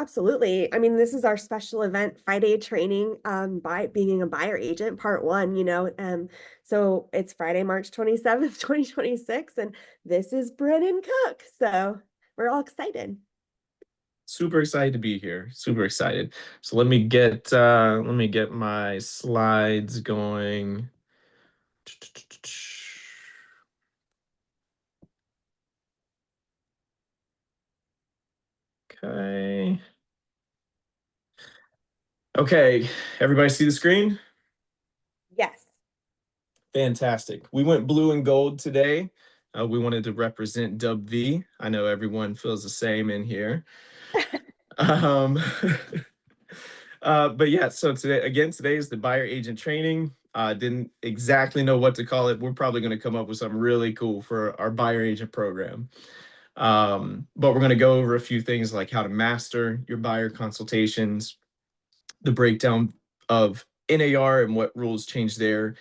Absolutely. I mean, this is our special event, 5-day training, by being a buyer agent, part one, you know. So it's Friday, March 27th, 2026, and this is Brennan Cook. So we're all excited. Super excited to be here. Super excited. So let me get my slides going. Okay. Okay. Everybody see the screen? Yes. Fantastic. We went blue and gold today. We wanted to represent Dub V. I know everyone feels the same in here. Um, but yeah, so today is the buyer agent training. Didn't exactly know what to call it. We're probably going to come up with something really cool for our buyer agent program. But we're going to go over a few things like how to master your buyer consultations, the breakdown of NAR and what rules change there,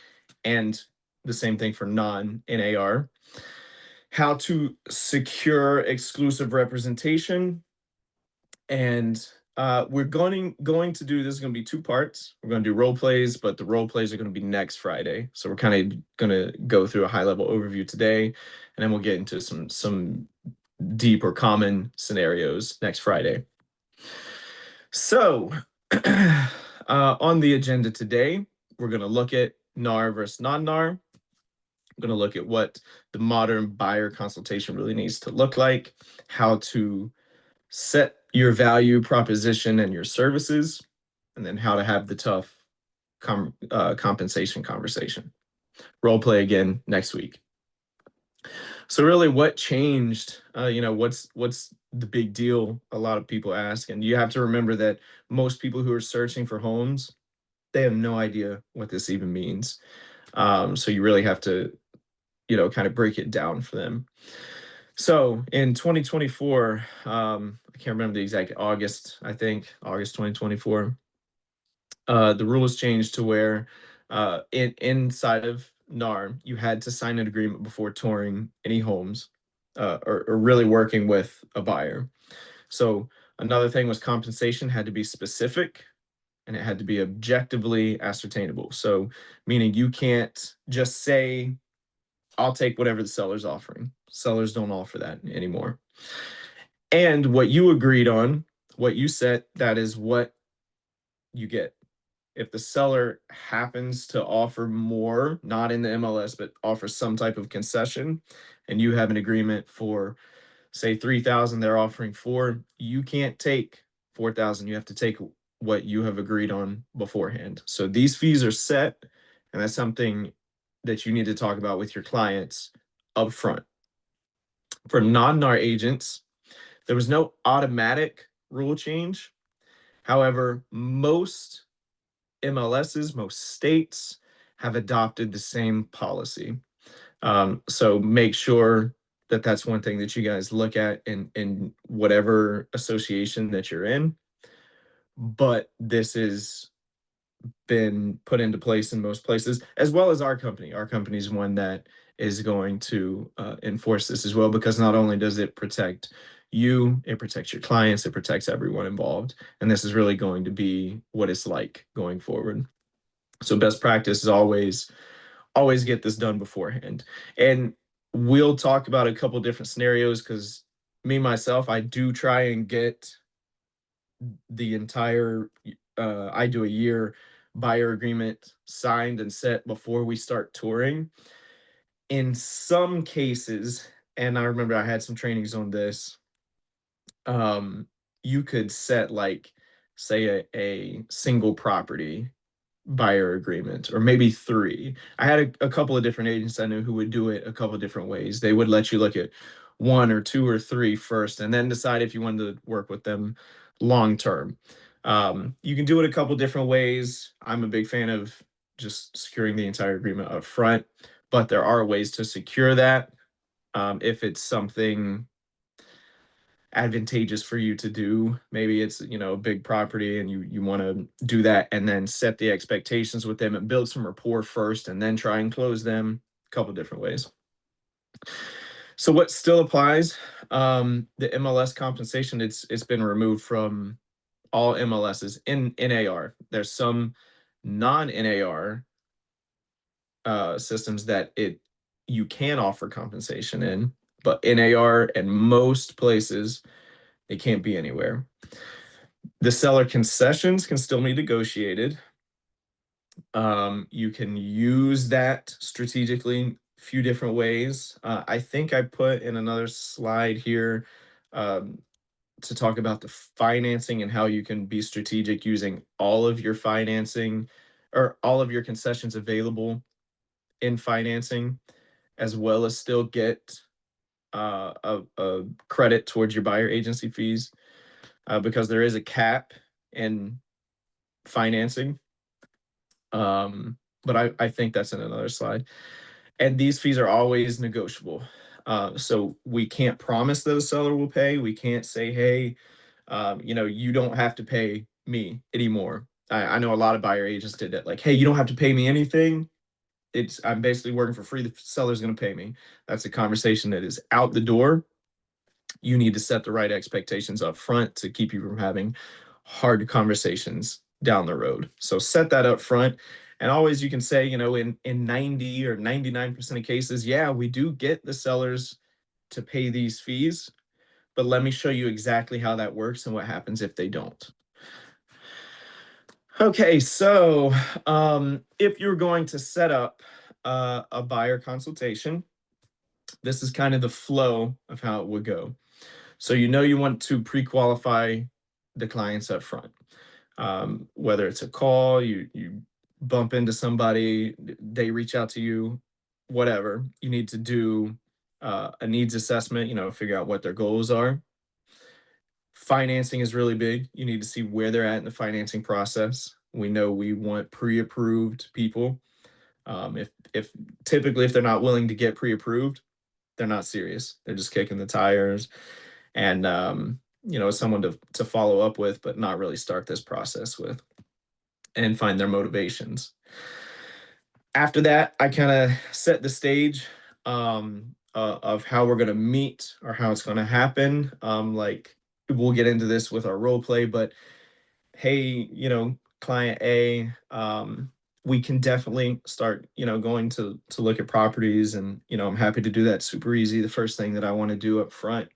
and the same thing for non-NAR, how to secure exclusive representation, and we're going to do this is going to be two parts. We're going to do role plays, but the role plays are going to be next Friday. So we're kind of going to go through a high level overview today, and then we'll get into some deep or common scenarios next Friday. So on the agenda today, we're going to look at NAR versus non-NAR. I'm going to look at what the modern buyer consultation really needs to look like, how to set your value proposition and your services, and then how to have the tough compensation conversation. Role play again next week. So really, what changed? What's the big deal? A lot of people ask, and you have to remember that most people who are searching for homes, they have no idea what this even means. So you really have to, kind of break it down for them. So in 2024, I can't remember the exact August, I think August 2024, the rules changed to where inside of NAR, you had to sign an agreement before touring any homes or really working with a buyer. So another thing was compensation had to be specific and it had to be objectively ascertainable. So meaning you can't just say, I'll take whatever the seller's offering. Sellers don't offer that anymore. And what you agreed on, what you set, that is what you get. If the seller happens to offer more, not in the MLS, but offers some type of concession, and you have an agreement for, say, 3,000, they're offering 4, you can't take 4,000. You have to take what you have agreed on beforehand. So these fees are set, and that's something that you need to talk about with your clients up front. For non-NAR agents, there was no automatic rule change. However, most MLSs, most states have adopted the same policy. So make sure that that's one thing that you guys look at in whatever association that you're in. But this has been put into place in most places, as well as our company. Our company is one that is going to enforce this as well, because not only does it protect you, it protects your clients, it protects everyone involved. And this is really going to be what it's like going forward. So best practice is always get this done beforehand. And we'll talk about a couple different scenarios because myself, I do try and get the entire I do a year buyer agreement signed and set before we start touring. In some cases, and I remember I had some trainings on this, you could set like say a single property buyer agreement or maybe 3. I had a couple of different agents I knew who would do it a couple of different ways. They would let you look at 1 or 2 or 3 first and then decide if you wanted to work with them long term. You can do it a couple different ways. I'm a big fan of just securing the entire agreement up front, but there are ways to secure that if it's something advantageous for you to do. Maybe it's, a big property and you want to do that and then set the expectations with them and build some rapport first and then try and close them a couple different ways. So what still applies? The MLS compensation, it's been removed from all MLSs in NAR. There's some non-NAR systems that you can offer compensation in, but NAR and most places they can't be anywhere. The seller concessions can still be negotiated. You can use that strategically a few different ways. I think I put in another slide here um, to talk about the financing and how you can be strategic using all of your financing or all of your concessions available in financing, as well as still get a credit towards your buyer agency fees, because there is a cap in financing. But I think that's in another slide. And these fees are always negotiable. So we can't promise that a seller will pay. We can't say, hey, you don't have to pay me anymore. I know a lot of buyer agents did that. Like, hey, you don't have to pay me anything. I'm basically working for free. The seller's going to pay me. That's a conversation that is out the door. You need to set the right expectations up front to keep you from having hard conversations down the road. So set that up front. And always you can say, in 90 or 99% of cases, yeah, we do get the sellers to pay these fees, but let me show you exactly how that works and what happens if they don't. Okay, so if you're going to set up a buyer consultation, this is kind of the flow of how it would go. So you want to pre-qualify the clients up front. Whether it's a call, you bump into somebody, they reach out to you, whatever. You need to do a needs assessment, figure out what their goals are. Financing is really big. You need to see where they're at in the financing process. We know we want pre-approved people. If typically if they're not willing to get pre-approved, they're not serious. They're just kicking the tires, and someone to follow up with, but not really start this process with, and find their motivations. After that, I kind of set the stage of how we're going to meet or how it's going to happen. Like we'll get into this with our role play, but hey, client A, we can definitely start, going to look at properties, and I'm happy to do that super easy. The first thing that I want to do up front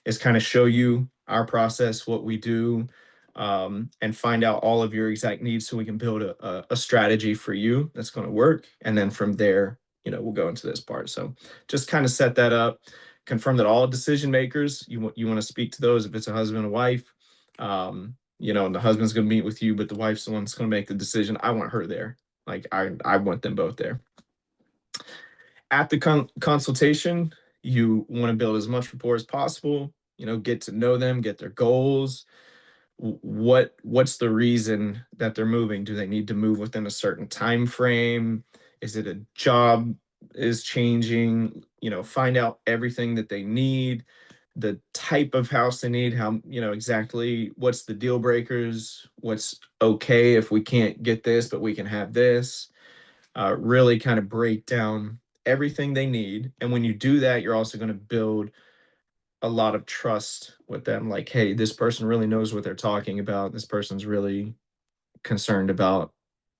is kind of show you our process, what we do, and find out all of your exact needs so we can build a strategy for you that's going to work. And then from there, we'll go into this part. So just kind of set that up, confirm that all decision makers, you want to speak to those if it's a husband and wife. And the husband's going to meet with you, but the wife's the one that's going to make the decision. I want her there. Like I want them both there. At the consultation, you want to build as much rapport as possible, get to know them, get their goals. What's the reason that they're moving? Do they need to move within a certain time frame? Is it a job is changing? Find out everything that they need, the type of house they need, how, exactly what's the deal breakers, what's okay if we can't get this, but we can have this. Really kind of break down everything they need. And when you do that, you're also going to build a lot of trust with them. Like, hey, this person really knows what they're talking about. This person's really concerned about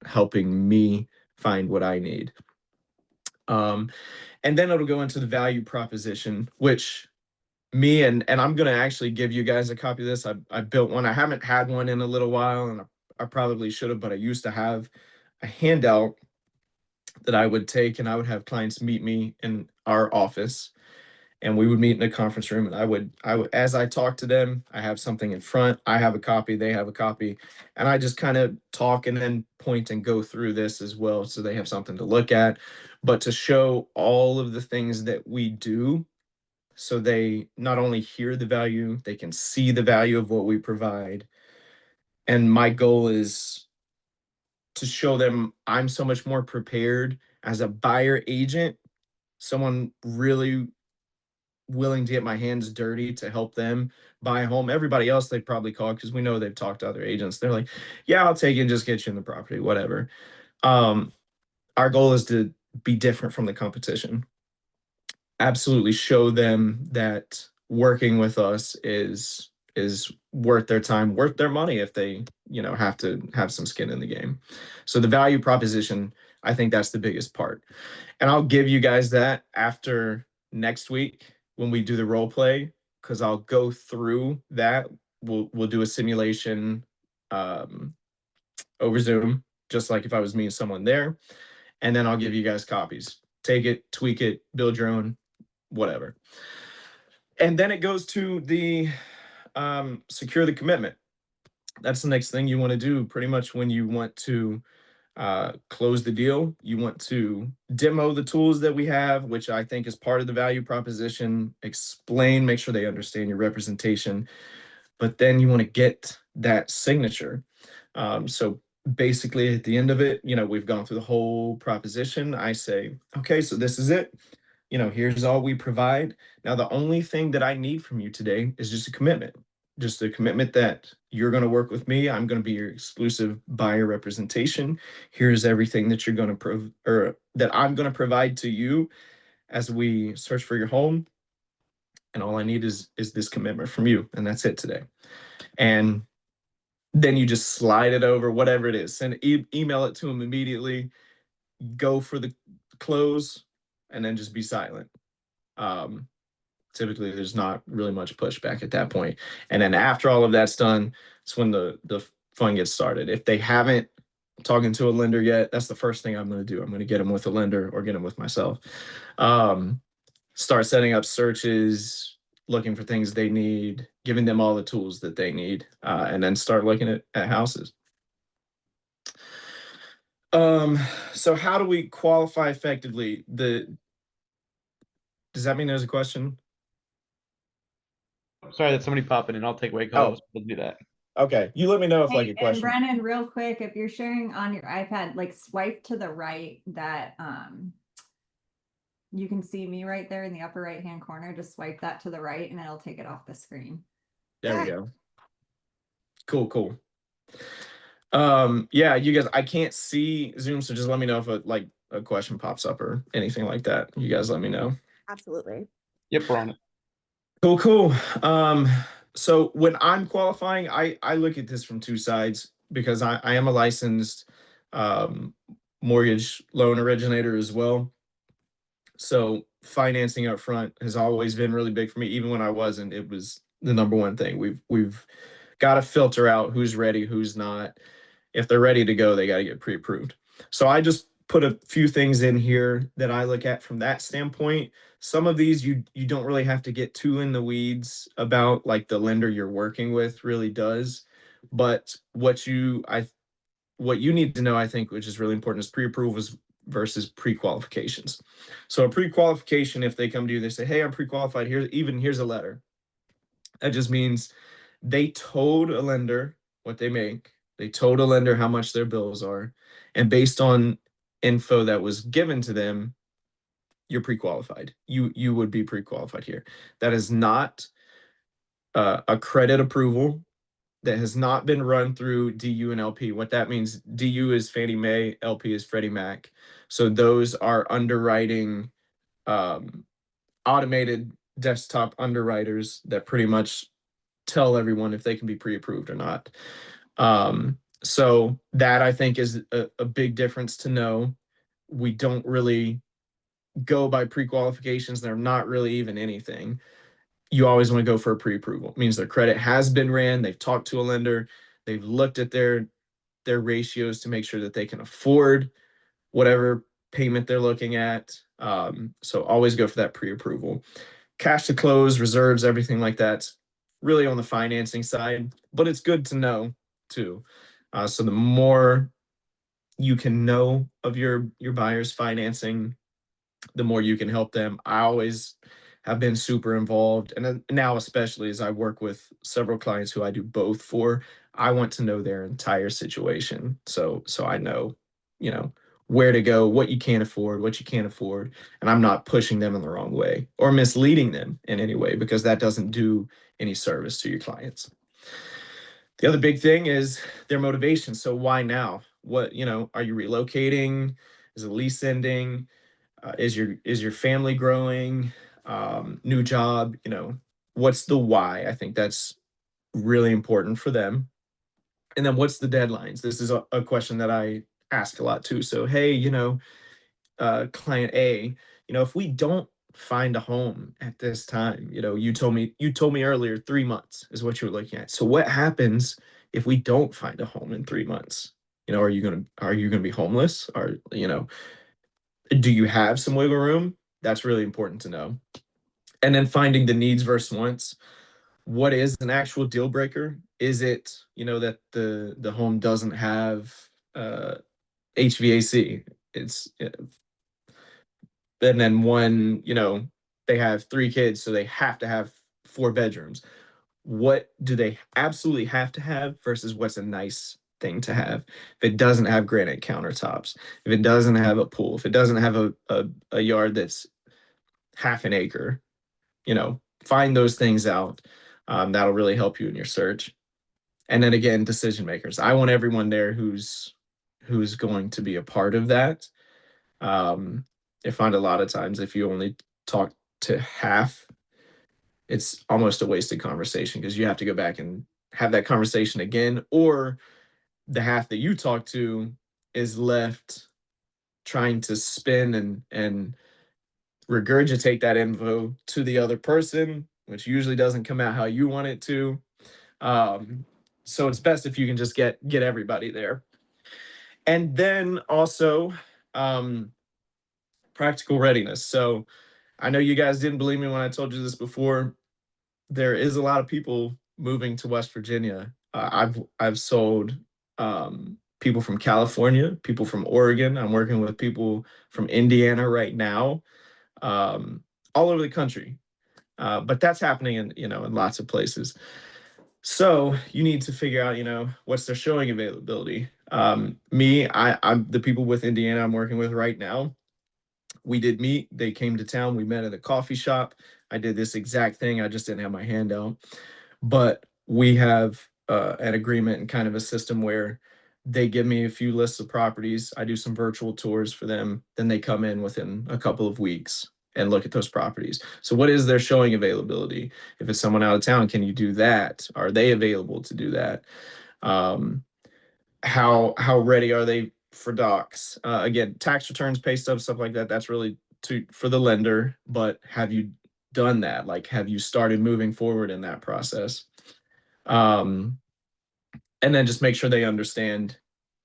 helping me find what I need. And then it'll go into the value proposition, which and I'm going to actually give you guys a copy of this. I built one. I haven't had one in a little while, and I probably should have, but I used to have a handout that I would take, and I would have clients meet me in our office, and we would meet in a conference room, and I would as I talk to them, I have something in front, I have a copy, they have a copy, and I just kind of talk and then point and go through this as well, so they have something to look at, but to show all of the things that we do, so they not only hear the value, they can see the value of what we provide. And my goal is to show them I'm so much more prepared as a buyer agent, someone really willing to get my hands dirty to help them buy a home. Everybody else they probably call, because we know they've talked to other agents. They're like, yeah, I'll take it and just get you in the property, whatever. Our goal is to be different from the competition. Absolutely show them that working with us is worth their time, worth their money if they, have to have some skin in the game. So the value proposition, I think that's the biggest part. And I'll give you guys that after next week when we do the role play, because I'll go through that. We'll do a simulation um, over Zoom, just like if I was meeting someone there, and then I'll give you guys copies. Take it, tweak it, build your own, whatever. And then it goes to the secure the commitment. That's the next thing you want to do pretty much when you want to close the deal. You want to demo the tools that we have, which I think is part of the value proposition, explain, make sure they understand your representation, but then you want to get that signature. So basically at the end of it, we've gone through the whole proposition. I say, okay, so this is it. Here's all we provide. Now, the only thing that I need from you today is just a commitment that you're going to work with me. I'm going to be your exclusive buyer representation. Here's everything that you're going to or that I'm going to provide to you as we search for your home. And all I need is this commitment from you. And that's it today. And then you just slide it over, whatever it is, send email it to them immediately, go for the close, and then just be silent. Um, Typically there's not really much pushback at that point. And then after all of that's done, it's when the fun gets started. If they haven't talking to a lender yet, that's the first thing I'm going to do. I'm going to get them with a lender or get them with myself. Start setting up searches, looking for things they need, giving them all the tools that they need, and then start looking at houses. So how do we qualify effectively? Does that mean there's a question? Sorry, that's somebody popping in. I'll take away Oh, calls. We'll do that. okay. You let me know if like a Hey, and question. Brennan, real quick, if you're sharing on your iPad, like swipe to the right, that you can see me right there in the upper right hand corner. Just swipe that to the right and it'll take it off the screen. There we go. Cool. Yeah, you guys, I can't see Zoom, so just let me know if a question pops up or anything like that. You guys let me know. Absolutely. Yep, we're on it. Cool. So when I'm qualifying, I look at this from two sides because I am a licensed mortgage loan originator as well. So financing up front has always been really big for me. Even when I wasn't, it was the number one thing. We've got to filter out who's ready, who's not. If they're ready to go, they got to get pre-approved. So I just put a few things in here that I look at from that standpoint. Some of these you don't really have to get too in the weeds about, like the lender you're working with really does. But what you need to know, I think, which is really important, is pre-approvals versus pre-qualifications. So a pre-qualification, if they come to you, they say, hey, I'm pre-qualified, here's a letter. That just means they told a lender what they make. They told a lender how much their bills are. And based on info that was given to them, you're pre-qualified. You would be pre-qualified here. That is not a credit approval. That has not been run through DU and LP. What that means, DU is Fannie Mae, LP is Freddie Mac. So those are underwriting, automated desktop underwriters that pretty much tell everyone if they can be pre-approved or not. So that, I think, is a big difference to know. We don't really go by pre-qualifications. They're not really even anything. You always want to go for a pre-approval. It means their credit has been ran. They've talked to a lender. They've looked at their ratios to make sure that they can afford whatever payment they're looking at. So always go for that pre-approval. Cash to close, reserves, everything like that's really on the financing side, but it's good to know too. So the more you can know of your buyer's financing, the more you can help them. I always have been super involved, and then now especially as I work with several clients who I do both for, I want to know their entire situation. So I know, where to go, what you can't afford, what you can't afford, and I'm not pushing them in the wrong way or misleading them in any way, because that doesn't do any service to your clients. The other big thing is their motivation. So why now? What, are you relocating? Is the lease ending? Is your family growing? New job? What's the why? I think that's really important for them. And then what's the deadlines? This is a question that I ask a lot too. So, hey, client A, if we don't find a home at this time, you told me earlier 3 months is what you were looking at. So what happens if we don't find a home in 3 months? Are you gonna be homeless? Or, do you have some wiggle room? That's really important to know. And then finding the needs versus wants. What is an actual deal breaker? Is it, that the home doesn't have uh HVAC? It's And then one, they have 3 kids, so they have to have 4 bedrooms. What do they absolutely have to have versus what's a nice thing to have? If it doesn't have granite countertops, if it doesn't have a pool, if it doesn't have a yard that's half an acre, find those things out. That'll really help you in your search. And then again, decision makers. I want everyone there who's going to be a part of that. Um, I find a lot of times if you only talk to half, it's almost a wasted conversation because you have to go back and have that conversation again, or the half that you talk to is left trying to spin and regurgitate that info to the other person, which usually doesn't come out how you want it to. So it's best if you can just get everybody there. And then also practical readiness. So I know you guys didn't believe me when I told you this before. There is a lot of people moving to West Virginia. I've sold people from California, people from Oregon. I'm working with people from Indiana right now, all over the country. But that's happening in lots of places. So you need to figure out, what's their showing availability. I'm the people with Indiana I'm working with right now. We did meet. They came to town. We met at a coffee shop. I did this exact thing. I just didn't have my hand out. But we have an agreement and kind of a system where they give me a few lists of properties. I do some virtual tours for them. Then they come in within a couple of weeks and look at those properties. So what is their showing availability? If it's someone out of town, can you do that? Are they available to do that? Um, how ready are they for docs? Again, tax returns, pay stubs, stuff like that. That's really for the lender. But have you done that? Like, have you started moving forward in that process? And then just make sure they understand,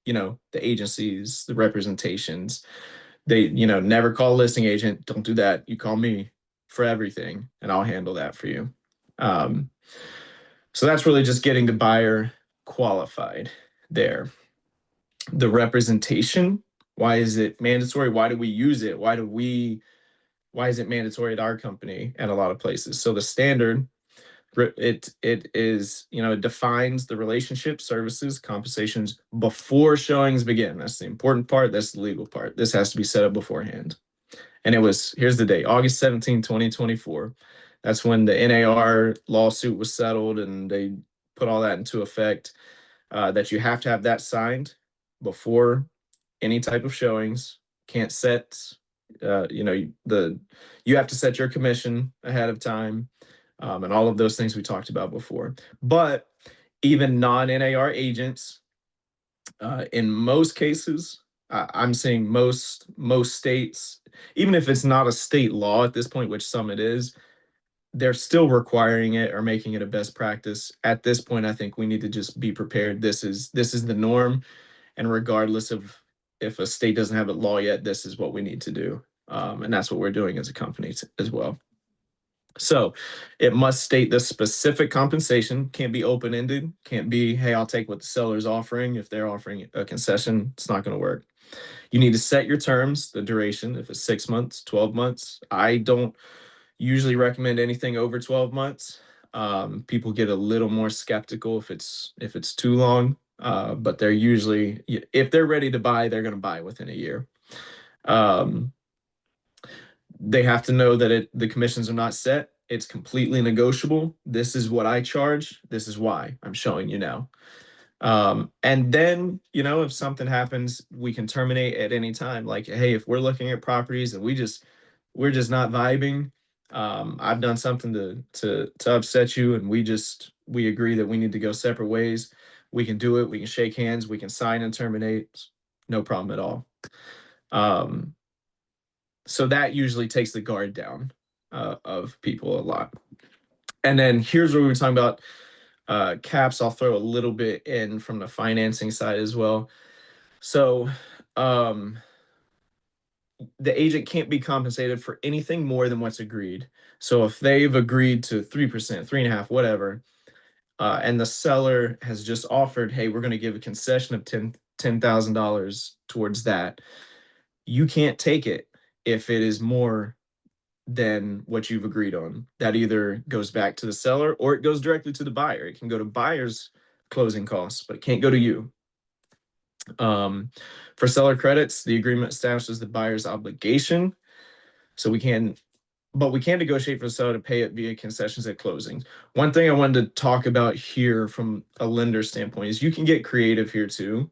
the agencies, the representations. They, never call a listing agent. Don't do that. You call me for everything, and I'll handle that for you. Um, so that's really just getting the buyer qualified there. The representation. Why is it mandatory? Why do we use it? Why is it mandatory at our company and a lot of places? So the standard, it is, it defines the relationship, services, compensations before showings begin. That's the important part. That's the legal part. This has to be set up beforehand. And here's the date, August 17, 2024. That's when the NAR lawsuit was settled and they put all that into effect, that you have to have that signed before any type of showings. Can't set, you have to set your commission ahead of time, and all of those things we talked about before. But even non-NAR agents, in most cases, I'm seeing most states, even if it's not a state law at this point, which some it is, they're still requiring it or making it a best practice. At this point, I think we need to just be prepared. This is the norm, and regardless of if a state doesn't have a law yet, this is what we need to do, and that's what we're doing as a company as well. So it must state the specific compensation, can't be open-ended, can't be, hey, I'll take what the seller's offering. If they're offering a concession, it's not going to work. You need to set your terms, the duration, if it's 6 months, 12 months. I don't usually recommend anything over 12 months. People get a little more skeptical if it's too long, but they're usually, if they're ready to buy, they're going to buy within a year. They have to know that the commissions are not set. It's completely negotiable. This is what I charge. This is why I'm showing you now. And then, if something happens, we can terminate at any time. Like, hey, if we're looking at properties and we're just not vibing, I've done something to upset you, and we agree that we need to go separate ways. We can do it. We can shake hands. We can sign and terminate. No problem at all. So that usually takes the guard down of people a lot. And then here's where we were talking about caps. I'll throw a little bit in from the financing side as well. So the agent can't be compensated for anything more than what's agreed. So if they've agreed to 3%, 3.5%, whatever, and the seller has just offered, hey, we're going to give a concession of $10,000 towards that, you can't take it if it is more than what you've agreed on. That either goes back to the seller or it goes directly to the buyer. It can go to buyer's closing costs, but it can't go to you. For seller credits, the agreement establishes the buyer's obligation. So we can negotiate for the seller to pay it via concessions at closing. One thing I wanted to talk about here from a lender standpoint is you can get creative here too.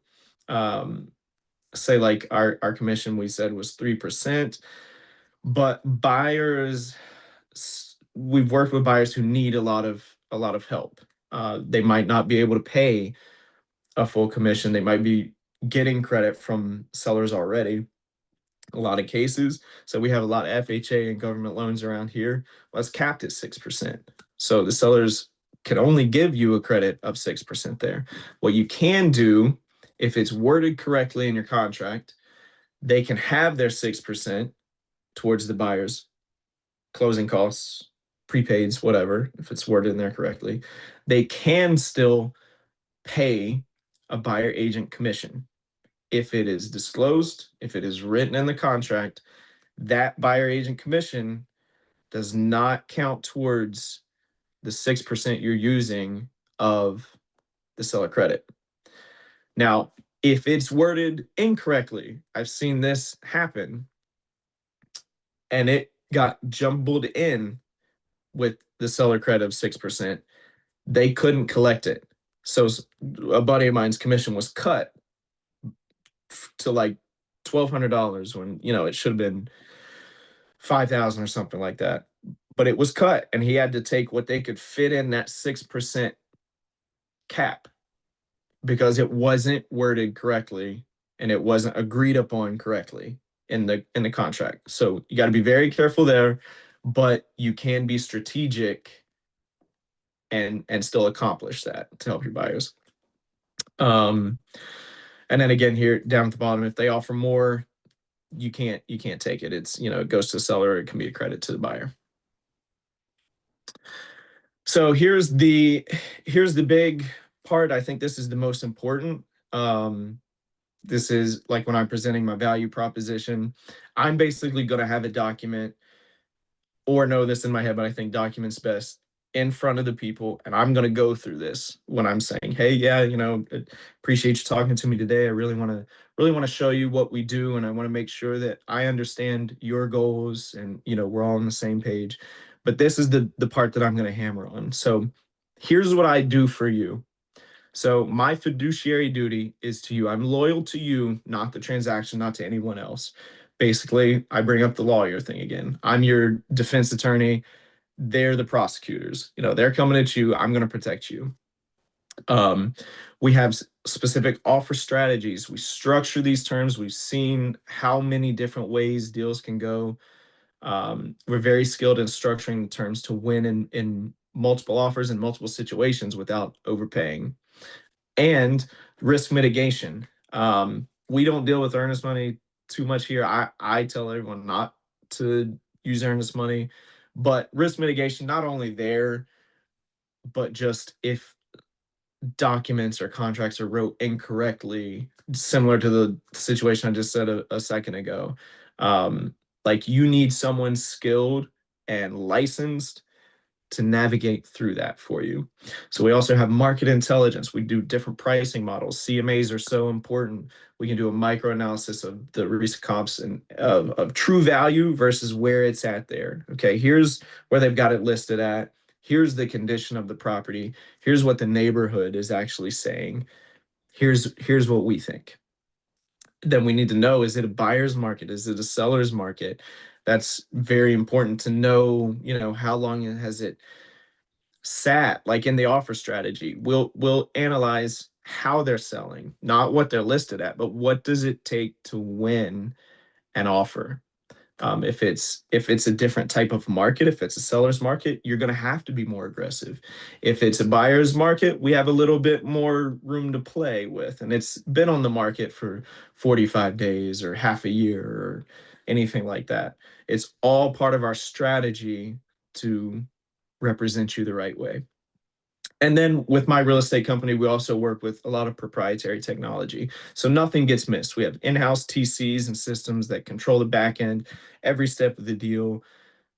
Say like our commission we said was 3%, but buyers, we've worked with buyers who need a lot of help. They might not be able to pay a full commission. They might be getting credit from sellers already. A lot of cases. So we have a lot of FHA and government loans around here. Well, it's capped at 6%. So the sellers can only give you a credit of 6% there. What you can do, if it's worded correctly in your contract, they can have their 6% towards the buyer's closing costs, prepaids, whatever, if it's worded in there correctly. They can still pay a buyer agent commission. If it is disclosed, if it is written in the contract, that buyer agent commission does not count towards the 6% you're using of the seller credit. Now, if it's worded incorrectly, I've seen this happen, and it got jumbled in with the seller credit of 6%, they couldn't collect it. So a buddy of mine's commission was cut to like $1,200 when it should have been $5,000 or something like that. But it was cut, and he had to take what they could fit in that 6% cap because it wasn't worded correctly and it wasn't agreed upon correctly in the contract. So you got to be very careful there, but you can be strategic and still accomplish that to help your buyers. And then again here down at the bottom, if they offer more, you can't take it. It's it goes to the seller, or it can be a credit to the buyer. So here's the big part. I think this is the most important. This is like when I'm presenting my value proposition, I'm basically going to have a document or know this in my head, but I think documents best in front of the people. And I'm going to go through this when I'm saying, hey, yeah, appreciate you talking to me today. I really want to show you what we do. And I want to make sure that I understand your goals and, we're all on the same page. But this is the part that I'm going to hammer on. So here's what I do for you. So my fiduciary duty is to you. I'm loyal to you, not the transaction, not to anyone else. Basically, I bring up the lawyer thing again. I'm your defense attorney. They're the prosecutors. They're coming at you. I'm going to protect you. We have specific offer strategies. We structure these terms. We've seen how many different ways deals can go. We're very skilled in structuring the terms to win in multiple offers in multiple situations without overpaying. And risk mitigation. We don't deal with earnest money too much here. I tell everyone not to use earnest money, but risk mitigation, not only there, but just if documents or contracts are wrote incorrectly, similar to the situation I just said a second ago. Like you need someone skilled and licensed to navigate through that for you. So we also have market intelligence. We do different pricing models. CMAs are so important. We can do a micro analysis of the recent comps and of true value versus where it's at there. Okay, here's where they've got it listed at. Here's the condition of the property. Here's what the neighborhood is actually saying. Here's what we think. Then we need to know, is it a buyer's market? Is it a seller's market? That's very important to know, how long has it sat, like in the offer strategy. We'll analyze how they're selling, not what they're listed at, but what does it take to win an offer. If it's a different type of market, if it's a seller's market, you're going to have to be more aggressive. If it's a buyer's market, we have a little bit more room to play with, and it's been on the market for 45 days or half a year or anything like that. It's all part of our strategy to represent you the right way. And then with my real estate company, we also work with a lot of proprietary technology. So nothing gets missed. We have in-house TCs and systems that control the back end, every step of the deal.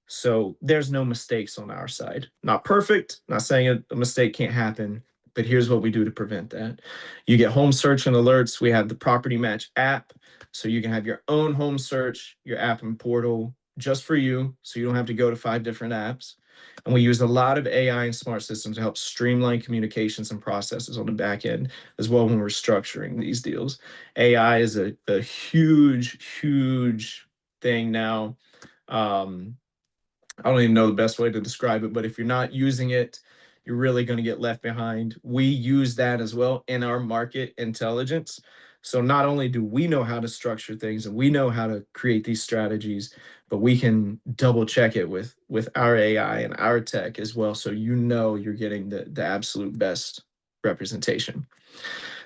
So there's no mistakes on our side. Not perfect, not saying a mistake can't happen, but here's what we do to prevent that. You get home search and alerts. We have the Property Match app. So you can have your own home search, your app and portal just for you. So you don't have to go to 5 different apps. And we use a lot of AI and smart systems to help streamline communications and processes on the back end as well when we're structuring these deals. AI is a huge, huge thing now. I don't even know the best way to describe it, but if you're not using it, you're really going to get left behind. We use that as well in our market intelligence. So not only do we know how to structure things and we know how to create these strategies, but we can double check it with our AI and our tech as well. So you're getting the absolute best representation.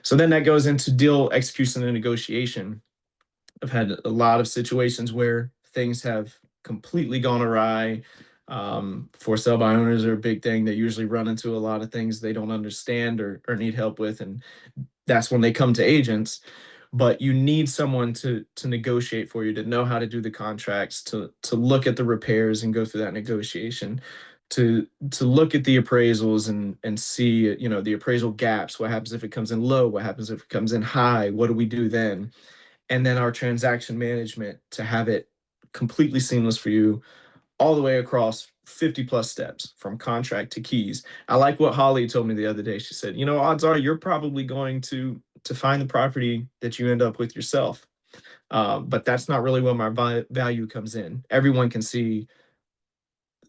So then that goes into deal execution and negotiation. I've had a lot of situations where things have completely gone awry. For sale by owners are a big thing. They usually run into a lot of things they don't understand or need help with. And that's when they come to agents. But you need someone to negotiate for you, to know how to do the contracts, to look at the repairs and go through that negotiation, to look at the appraisals and see, the appraisal gaps. What happens if it comes in low? What happens if it comes in high? What do we do then? And then our transaction management to have it completely seamless for you all the way across 50 plus steps from contract to keys. I like what Holly told me the other day. She said, odds are you're probably going to find the property that you end up with yourself. But that's not really where my value comes in. Everyone can see,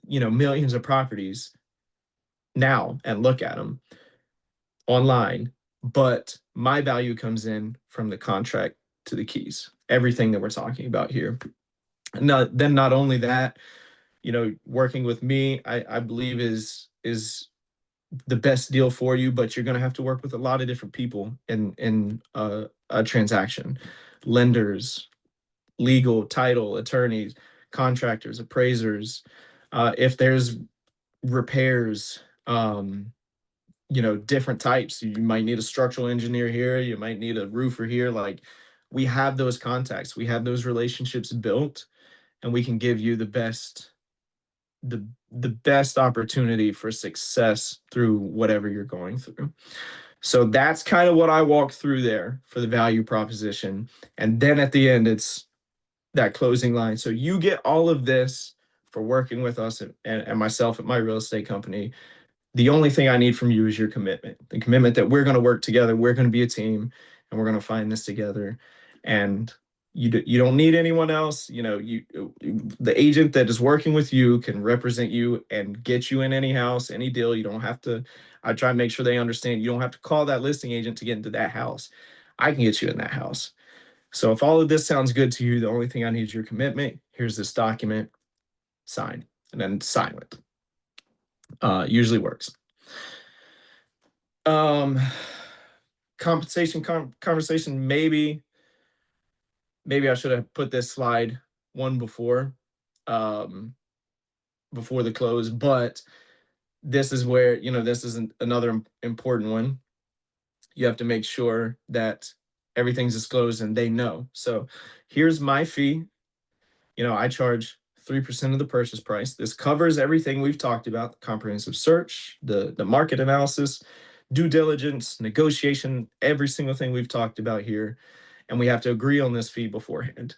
millions of properties now and look at them online. But my value comes in from the contract to the keys, everything that we're talking about here. Then not only that, working with me, I believe is the best deal for you, but you're going to have to work with a lot of different people in a transaction, lenders, legal, title, attorneys, contractors, appraisers. If there's repairs, different types. You might need a structural engineer here. You might need a roofer here. Like we have those contacts, we have those relationships built, and we can give you the best opportunity for success through whatever you're going through. So that's kind of what I walk through there for the value proposition. And then at the end, it's that closing line. So you get all of this for working with us and myself at my real estate company. The only thing I need from you is your commitment, the commitment that we're going to work together. We're going to be a team and we're going to find this together. And you don't need anyone else. The agent that is working with you can represent you and get you in any house, any deal. You don't have to. I try to make sure they understand you don't have to call that listing agent to get into that house. I can get you in that house. So if all of this sounds good to you, the only thing I need is your commitment. Here's this document, sign, and then sign it. Usually works. Compensation conversation. Maybe I should have put this slide one before the close, but this is where, this is another important one. You have to make sure that everything's disclosed and they know. So here's my fee. I charge 3% of the purchase price. This covers everything we've talked about: the comprehensive search, the market analysis, due diligence, negotiation, every single thing we've talked about here. And we have to agree on this fee beforehand.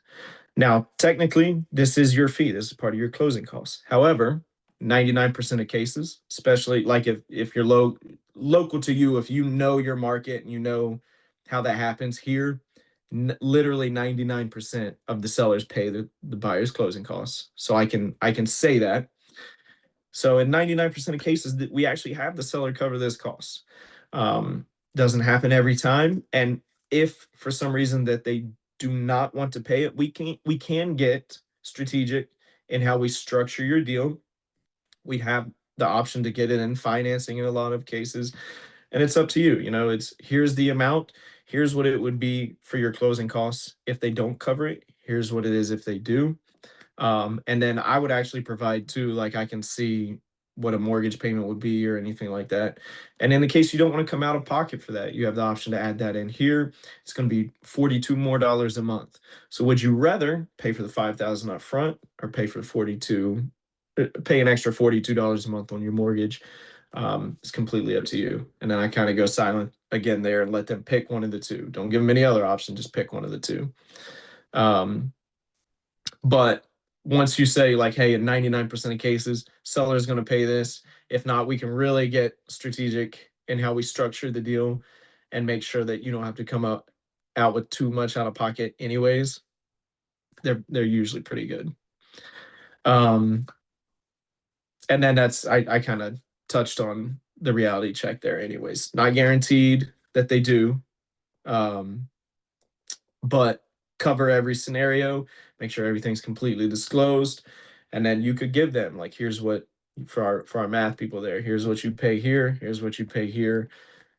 Now, technically, this is your fee. This is part of your closing costs. However, 99% of cases, especially like if you're local to you, if you know your market and you know how that happens here, literally 99% of the sellers pay the buyer's closing costs. So I can say that. So in 99% of cases that we actually have the seller cover this cost. Doesn't happen every time. And if for some reason that they do not want to pay it, we can get strategic in how we structure your deal. We have the option to get it in financing in a lot of cases. And it's up to you. You know, it's here's the amount, here's what it would be for your closing costs if they don't cover it. Here's what it is if they do. And then I would actually provide too, like I can see what a mortgage payment would be or anything like that. And in the case you don't want to come out of pocket for that, you have the option to add that in here. It's going to be $42 more a month. So would you rather pay for the 5,000 up front or pay for the 42, pay an extra $42 a month on your mortgage? It's completely up to you. And then I kind of go silent again there and let them pick one of the two. Don't give them any other option, just pick one of the two. But once you say like, hey, in 99% of cases, seller is going to pay this. If not, we can really get strategic in how we structure the deal and make sure that you don't have to come out with too much out of pocket anyways. They're usually pretty good. And then I kind of touched on the reality check there anyways. Not guaranteed that they do. But cover every scenario, make sure everything's completely disclosed, and then you could give them like, here's what for our math people there, here's what you pay here, here's what you pay here.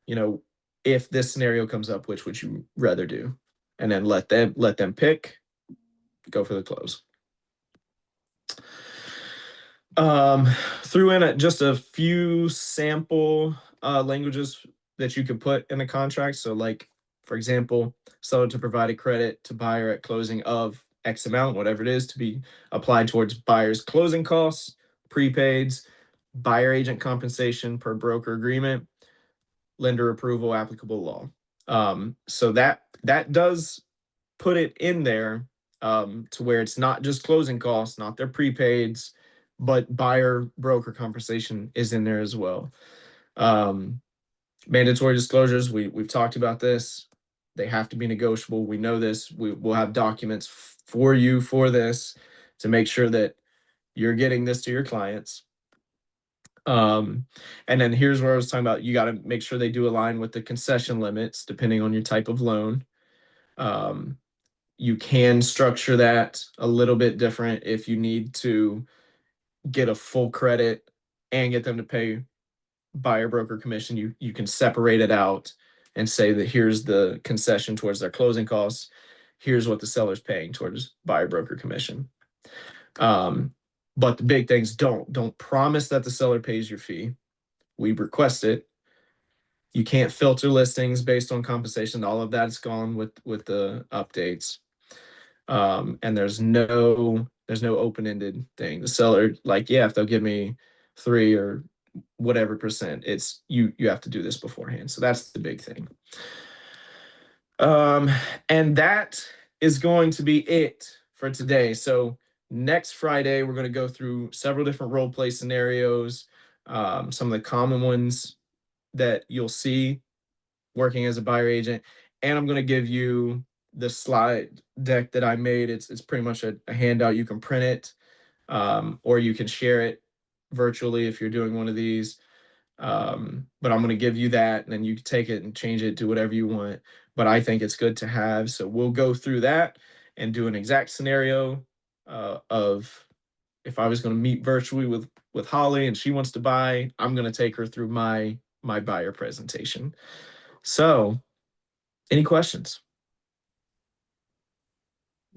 You know, if this scenario comes up, which would you rather do? And then let them pick, go for the close. Threw in just a few sample languages that you could put in the contract. So like, for example, seller to provide a credit to buyer at closing of X amount, whatever it is, to be applied towards buyer's closing costs, prepaids, buyer agent compensation per broker agreement, lender approval, applicable law. So that does put it in there to where it's not just closing costs, not their prepaids, but buyer broker compensation is in there as well. Mandatory disclosures, we've talked about this. They have to be negotiable. We know this. We'll have documents for you for this to make sure that you're getting this to your clients. And then here's where I was talking about, you got to make sure they do align with the concession limits depending on your type of loan. You can structure that a little bit different if you need to get a full credit and get them to pay buyer broker commission. You can separate it out and say that here's the concession towards their closing costs. Here's what the seller's paying towards buyer broker commission. But the big things, don't promise that the seller pays your fee. We request it. You can't filter listings based on compensation. All of that's gone with the updates. And there's no open-ended thing. The seller, like, yeah, if they'll give me 3 or whatever percent, it's you have to do this beforehand. So that's the big thing. And that is going to be it for today. So next Friday, we're going to go through several different role play scenarios, some of the common ones that you'll see working as a buyer agent. And I'm going to give you the slide deck that I made. It's pretty much a handout. You can print it, or you can share it virtually if you're doing one of these. But I'm going to give you that, and then you can take it and change it to whatever you want. But I think it's good to have. So we'll go through that and do an exact scenario of if I was going to meet virtually with Holly and she wants to buy, I'm going to take her through my buyer presentation. So, any questions?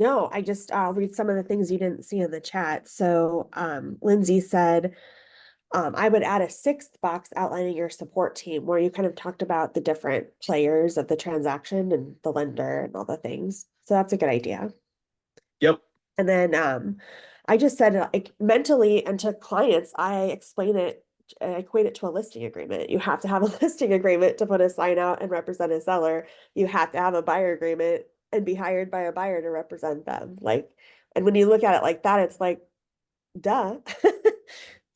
No, I just read some of the things you didn't see in the chat. So Lindsay said, I would add a 6th box outlining your support team where you kind of talked about the different players of the transaction and the lender and all the things. So that's a good idea. Yep. And then I just said like mentally and to clients, I explain it, I equate it to a listing agreement. You have to have a listing agreement to put a sign out and represent a seller. You have to have a buyer agreement and be hired by a buyer to represent them. Like, and when you look at it like that, it's like, duh.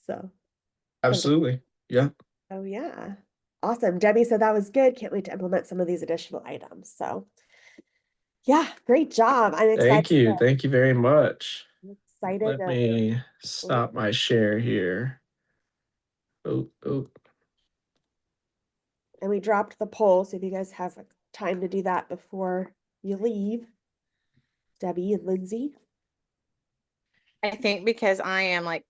So. Absolutely. Yeah. Oh yeah. Awesome. Debbie said that was good. Can't wait to implement some of these additional items. So Yeah, great job. I'm excited. Thank you. Thank you very much. I'm excited. Let me stop my share here. Oh, oh. And we dropped the poll, so if you guys have time to do that before you leave, Debbie and Lindsay. I think because I am like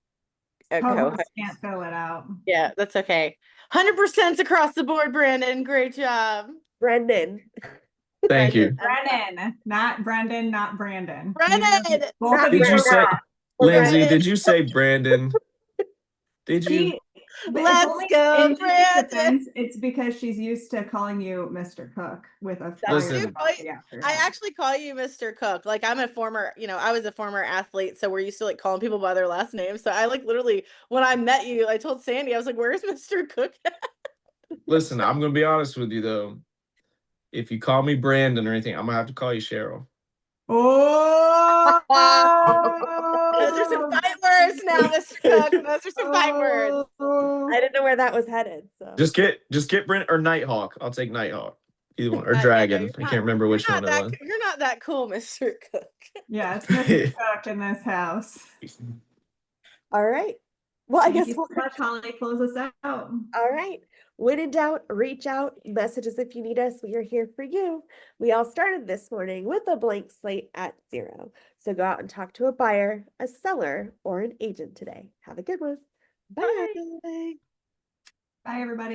a Co-host co-host. can't fill it out. Yeah, that's okay. 100% across the board, Brandon. Great job. Brendan. Thank you. Brennan, not Brendan, not Brandon. Brennan! Both Not of you Did you are say, wrong. Lindsay, Brennan. did you say Brandon? Did you? But it's Let's only- go, in Lindsay's Brandon. defense, it's because she's used to calling you Mr. Cook with a Listen. I actually call you Mr. Cook. Like I'm a former, I was a former athlete, so we're used to like calling people by their last name. So I like literally when I met you, I told Sandy, I was like, "Where's Mr. Cook?" Listen, I'm gonna be honest with you though. If you call me Brandon or anything, I'm gonna have to call you Cheryl. Oh, Those are some fight words now, Mr. Cook. Those are some fight words. I didn't know where that was headed. So Just get Brent or Nighthawk. I'll take Nighthawk. Either one. Or Yeah, Dragon. you're I not- can't remember which you're one not it that, was. You're not that cool, Mr. Cook. Yeah, it's Mr. Cook in this house. all right. Well, I Thank guess you we'll so much, Holly. Close us out. all right. When in doubt, reach out, message us if you need us. We are here for you. We all started this morning with a blank slate at 0. So go out and talk to a buyer, a seller, or an agent today. Have a good one. Bye. Bye, everybody.